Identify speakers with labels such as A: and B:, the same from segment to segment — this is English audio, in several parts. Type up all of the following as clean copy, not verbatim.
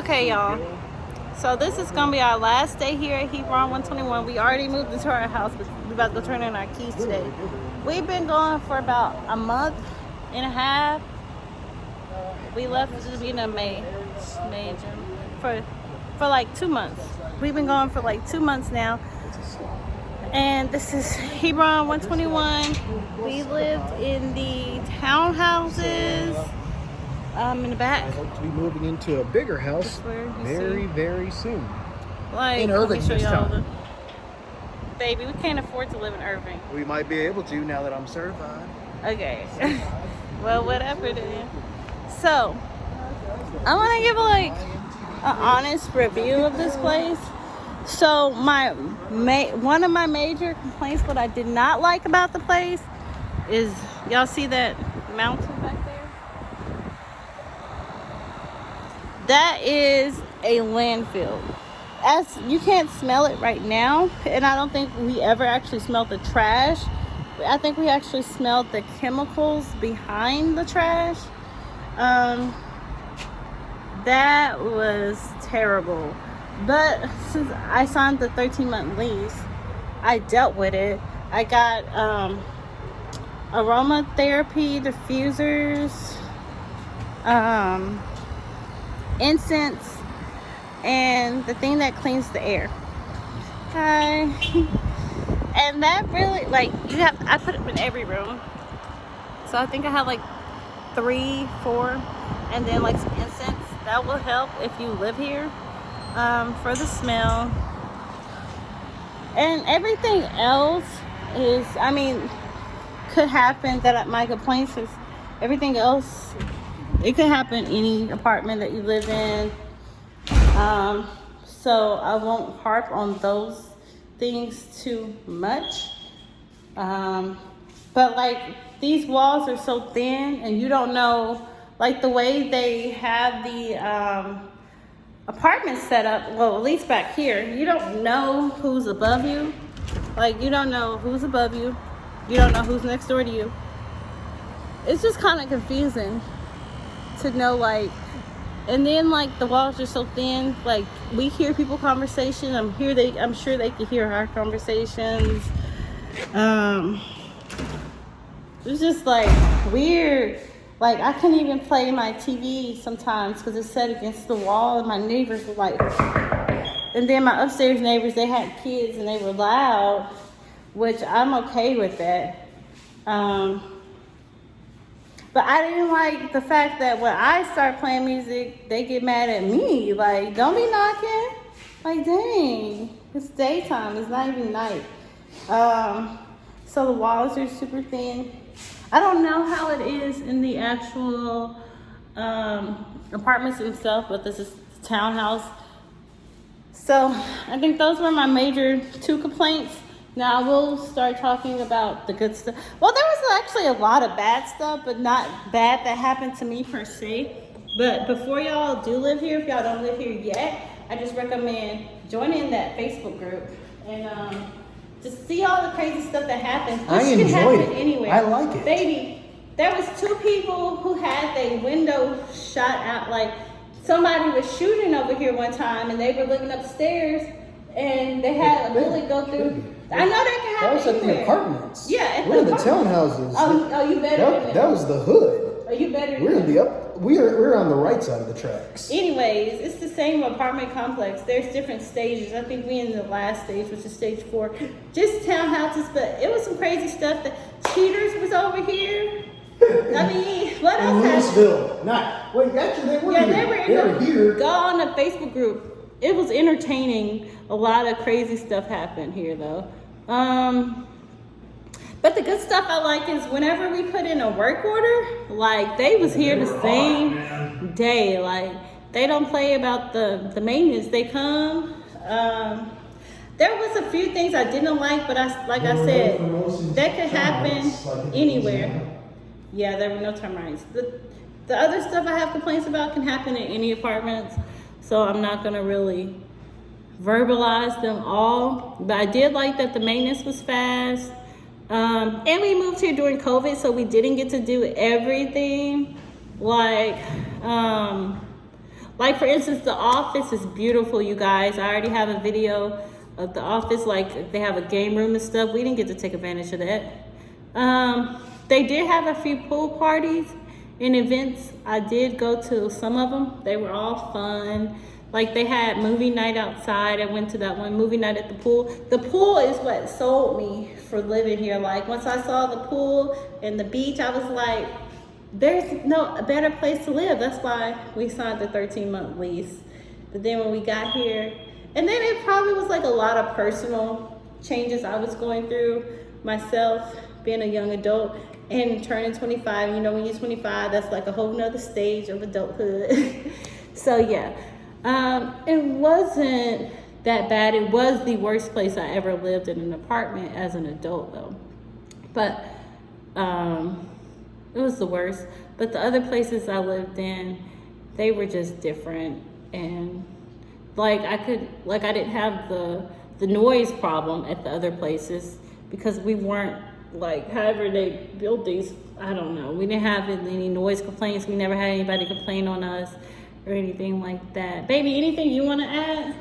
A: Okay, y'all. So this is gonna be our last day here at Hebron 121. We already moved into our house, but we're about to turn in our keys today. We've been gone for about a month and a half. We left at the beginning of May, June, for like 2 months. We've been gone for like 2 months now. And this is Hebron 121. We lived in the townhouses in the back.
B: I hope to be moving into a bigger house very soon.
A: Like,
B: in Irving this time.
A: Baby, we can't afford to live in Irving.
B: We might be able to now that I'm certified.
A: Okay. Well, whatever then. So, I want to give an honest review of this place. So, one of my major complaints, what I did not like about the place is, y'all see that mountain back there? That is a landfill. As you can't smell it right now, and I don't think we ever actually smelled the trash. I think we actually smelled the chemicals behind the trash. That was terrible. But since I signed the 13-month lease, I dealt with it. I got aromatherapy diffusers, incense, and the thing that cleans the air. Okay. And that really, I put it in every room. So I think I have 3, 4, and then some incense. That will help if you live here, for the smell. And everything else is, could happen. My complaints is everything else. It could happen any apartment that you live in. So I won't harp on those things too much. But these walls are so thin, and you don't know, the way they have the apartment set up, well, at least back here, you don't know who's above you. You don't know who's above you. You don't know who's next door to you. It's just kind of confusing to know, and then the walls are so thin. We hear people conversation. I'm sure they can hear our conversations. It's just weird. I couldn't even play my TV sometimes because it's set against the wall, and my neighbors were and then my upstairs neighbors, they had kids and they were loud, which I'm okay with that. But I didn't like the fact that when I start playing music, they get mad at me. Don't be knocking. Dang, it's daytime. It's not even night. So the walls are super thin. I don't know how it is in the actual apartments themselves, but this is the townhouse. So I think those were my major 2 complaints. Now I will start talking about the good stuff. Well, there was actually a lot of bad stuff, but not bad that happened to me per se. But before y'all do live here, if y'all don't live here yet, I just recommend joining that Facebook group and to see all the crazy stuff that happens.
B: I enjoyed it.
A: Anywhere.
B: I like it.
A: Baby, there was 2 people who had their window shot out. Somebody was shooting over here one time, and they were looking upstairs, and they had a bullet go through. I know that can happen.
B: That was at
A: anywhere.
B: the apartments.
A: Yeah,
B: we're in the townhouses.
A: Oh, you better.
B: That was the hood.
A: Oh, you better.
B: We're in the up. We're on the right side of the tracks.
A: Anyways, it's the same apartment complex. There's different stages. I think we in the last stage, which is stage 4. Just townhouses, but it was some crazy stuff. The cheaters was over here. What else?
B: Louisville. Actually, they were here. They were here.
A: Go on the Facebook group. It was entertaining. A lot of crazy stuff happened here, though. But the good stuff I like is whenever we put in a work order, they was here the same day. They don't play about the maintenance. They come. There was a few things I didn't like, but I said, that could happen anywhere. Yeah, there were no termites. The other stuff I have complaints about can happen in any apartments, so I'm not gonna really verbalize them all. But I did like that the maintenance was fast. And we moved here during COVID, so we didn't get to do everything. Like, for instance, The Office is beautiful, you guys. I already have a video of The Office. Like, they have a game room and stuff. We didn't get to take advantage of that. They did have a few pool parties and events. I did go to some of them. They were all fun. Like, they had movie night outside. I went to that one, movie night at the pool. The pool is what sold me for living here. Like, once I saw the pool and the beach, I was like, there's no a better place to live. That's why we signed the 13-month lease. But then when we got here, and then it probably was like a lot of personal changes I was going through myself, being a young adult and turning 25. You know, when you're 25, that's like a whole nother stage of adulthood. So yeah, it wasn't that bad. It was the worst place I ever lived in an apartment as an adult though. But it was the worst. But the other places I lived in, they were just different. And like I didn't have the noise problem at the other places because we weren't like, however they built these, I don't know. We didn't have any noise complaints. We never had anybody complain on us or anything like that. Baby, anything you want to add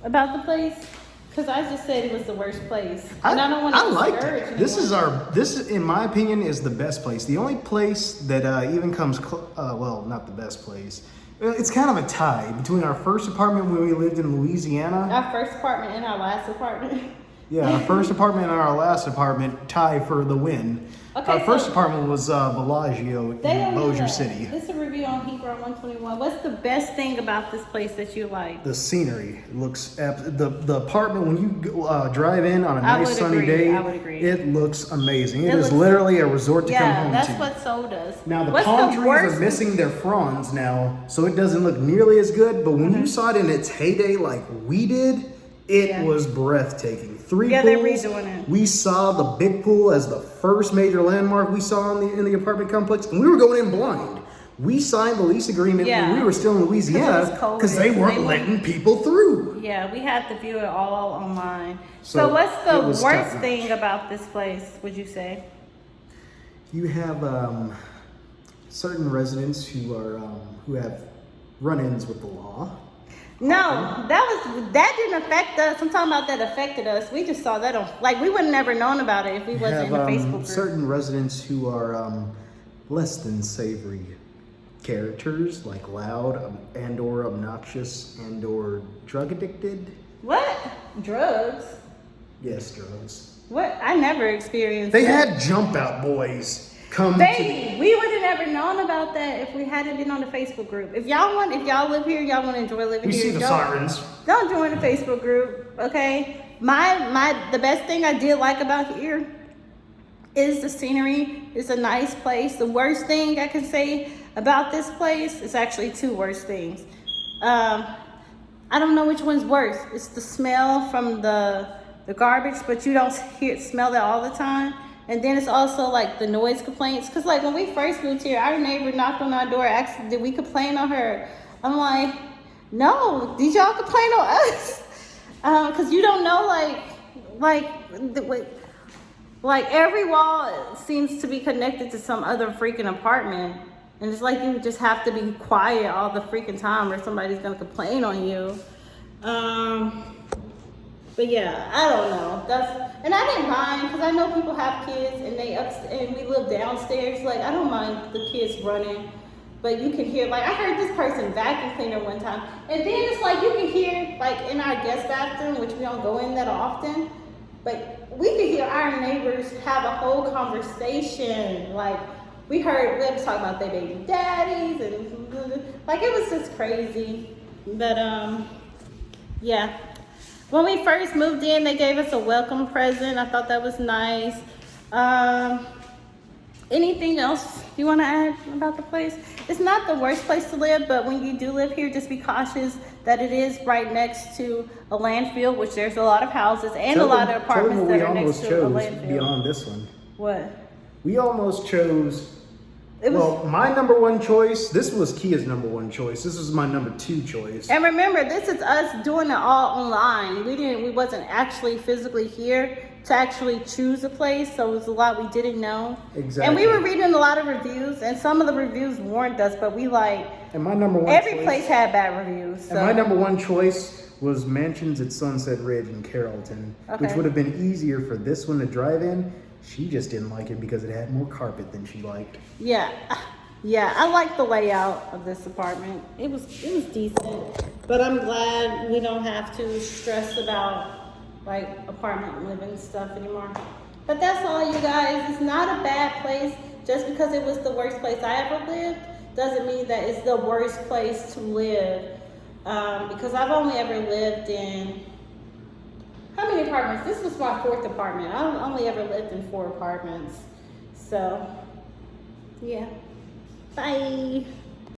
A: about the place? Because I just said it was the worst place. And I don't want to discourage anyone.
B: This in my opinion, is the best place. The only place that even comes, well, not the best place. It's kind of a tie between our first apartment when we lived in Louisiana.
A: Our first apartment and our last apartment.
B: Yeah, our first apartment and our last apartment tie for the win.
A: Okay,
B: our first apartment was Bellagio in Bossier City.
A: This is a review on Hebron 121. What's the best thing about this place that you like?
B: The scenery looks the apartment when you drive in on a nice sunny day.
A: I would agree.
B: It looks amazing. It is literally a resort to come home to.
A: Yeah, that's what sold us.
B: Now the palm trees are missing their fronds now, so it doesn't look nearly as good. But when you saw it in its heyday, like we did, it was breathtaking. 3 pools.
A: They're redoing it.
B: We saw the big pool as the first major landmark we saw in the apartment complex, and we were going in blind. We signed the lease agreement when we were still in Louisiana because they weren't letting people through.
A: Yeah, we had to view it all online. So what's the worst thing about this place, would you say?
B: You have certain residents who have run-ins with the law.
A: No, that didn't affect us. I'm talking about that affected us. We just saw that on, like, we would have never known about it if we wasn't in the Facebook group.
B: Certain residents who are less than savory characters, like loud and or obnoxious and or drug addicted.
A: What? Drugs?
B: Yes, drugs.
A: What? I never experienced
B: They
A: that.
B: had jump out boys come
A: we would have never known about that if we hadn't been on the Facebook group. If y'all live here, y'all want to enjoy living here.
B: You see the sirens.
A: Don't join the Facebook group, okay? The best thing I did like about here is the scenery. It's a nice place. The worst thing I can say about this place is actually 2 worst things. I don't know which one's worse. It's the smell from the garbage, but you don't smell that all the time. And then it's also like the noise complaints. Because like when we first moved here, our neighbor knocked on our door, asked, did we complain on her? I'm like, no, did y'all complain on us? Because you don't know, like every wall seems to be connected to some other freaking apartment. And it's like you just have to be quiet all the freaking time or somebody's going to complain on you. But yeah, I don't know. And I didn't mind because I know people have kids and we live downstairs. Like, I don't mind the kids running, but you can hear, like, I heard this person vacuum cleaner one time. And then it's like you can hear, like, in our guest bathroom, which we don't go in that often, but we could hear our neighbors have a whole conversation. Like, we was talking about their baby daddies and like, it was just crazy. But yeah. When we first moved in, they gave us a welcome present. I thought that was nice. Anything else you want to add about the place? It's not the worst place to live, but when you do live here, just be cautious that it is right next to a landfill, which there's a lot of houses and a lot of apartments that are next to a landfill.
B: Beyond this one.
A: What?
B: We almost chose. My number 1 choice, this was Kia's number 1 choice. This was my number 2 choice.
A: And remember, this is us doing it all online. We wasn't actually physically here. to actually choose a place, so it was a lot we didn't know.
B: Exactly.
A: And we were reading a lot of reviews, and some of the reviews warned us, but we like.
B: And my number one.
A: Every place had bad reviews. So.
B: And my number one choice was Mansions at Sunset Ridge in Carrollton, which would have been easier for this one to drive in. She just didn't like it because it had more carpet than she liked.
A: Yeah. Yeah, I like the layout of this apartment. It was decent, but I'm glad we don't have to stress about like apartment living stuff anymore. But that's all, you guys. It's not a bad place. Just because it was the worst place I ever lived doesn't mean that it's the worst place to live. Because I've only ever lived in, how many apartments? This was my 4th apartment. I only ever lived in 4 apartments. So, yeah. Bye.